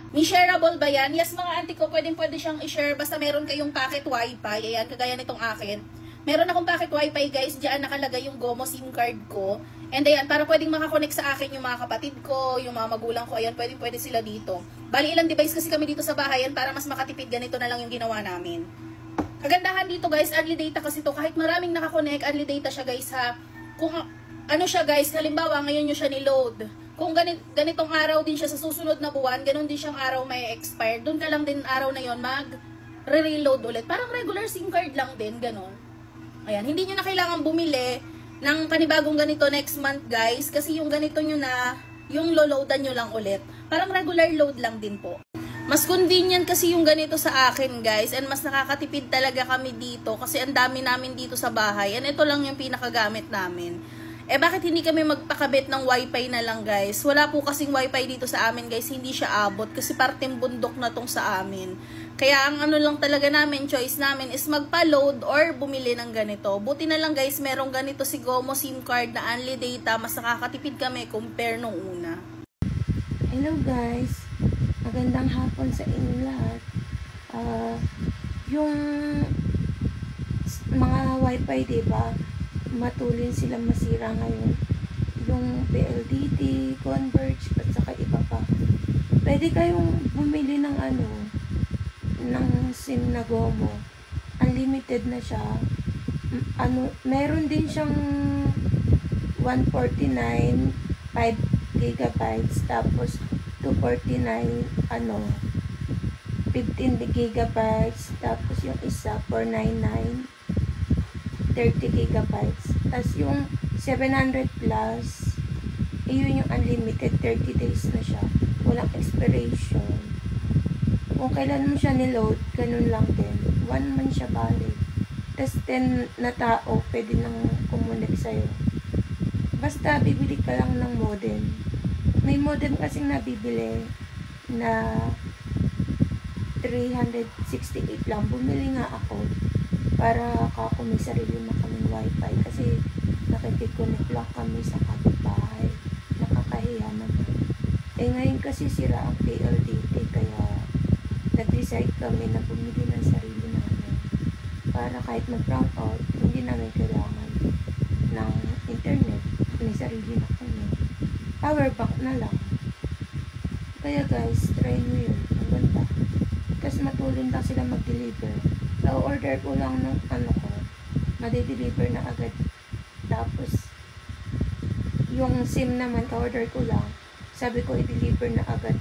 May shareable ba yan? Yes, mga auntie ko, pwede siyang i-share basta meron kayong packet wifi. Ayan, kagaya nitong akin. Meron akong packet wifi guys, diyan nakalagay yung GOMO SIM card ko. And ayan, para pwedeng makakonect sa akin yung mga kapatid ko, yung mga magulang ko, ayan, pwede sila dito. Bali, ilang device kasi kami dito sa bahay, yan, para mas makatipid, ganito na lang yung ginawa namin. Kagandahan dito guys, unli data kasi to, kahit maraming nakakonect, unli data siya guys ha. Kung ano siya guys, halimbawa ngayon nyo siya ni-load. Kung ganitong araw din siya sa susunod na buwan, ganun din siyang araw may expire. Doon ka lang din araw na yon mag-reload ulit. Parang regular SIM card lang din, ganun. Ayan, hindi nyo na kailangan bumili ng panibagong ganito next month guys. Kasi yung ganito nyo na, yung lo-loadan nyo lang ulit. Parang regular load lang din po. Mas convenient kasi yung ganito sa akin guys. And mas nakakatipid talaga kami dito. Kasi ang dami namin dito sa bahay. And ito lang yung pinakagamit namin. Eh bakit hindi kami magpakabit ng wifi na lang guys? Wala po kasing wifi dito sa amin guys, hindi siya abot kasi parteng bundok na tong sa amin. Kaya ang ano lang talaga namin, choice namin is magpa-load or bumili ng ganito. Buti na lang guys, merong ganito si GOMO SIM card na unli data, mas nakakatipid kami compare nung una. Hello guys, magandang hapon sa inyo lahat. Yung mga wifi diba, matulin silang masira ngayon. Yung PLDT, Converge, at saka iba pa. Pwede kayong bumili ng ng SIM na GOMO. Unlimited na siya. Meron din siyang 149, 5 gigabytes, tapos 249, 15 gigabytes, tapos yung isa, 499, 30 gigabytes. Tapos yung 700 plus, yun yung unlimited, 30 days na siya. Walang expiration. Kung kailan mo siya niload, ganun lang din. 1 month siya valid. Tapos 10 na tao, pwede nang kumunik sa'yo. Basta bibili ka lang ng modem. May modem kasing nabibili na 368 lang. Bumili nga ako para ako may sarili na kaming wifi kasi nakikiconnect lang kami sa kapitbahay. Nakakahiya naman. Eh ngayon kasi sira ang PLDT kaya nag-decide kami na bumili ng sarili namin para kahit mag-brown out, hindi namin kailangan ng internet. May sarili na kami. Power bank na lang. Kaya guys, try nyo yun. Ang ganda. Tapos matulin lang sila mag-deliver. Order ko lang ng madi-deliver na agad. Tapos yung SIM naman, order ko lang. Sabi ko i-deliver na agad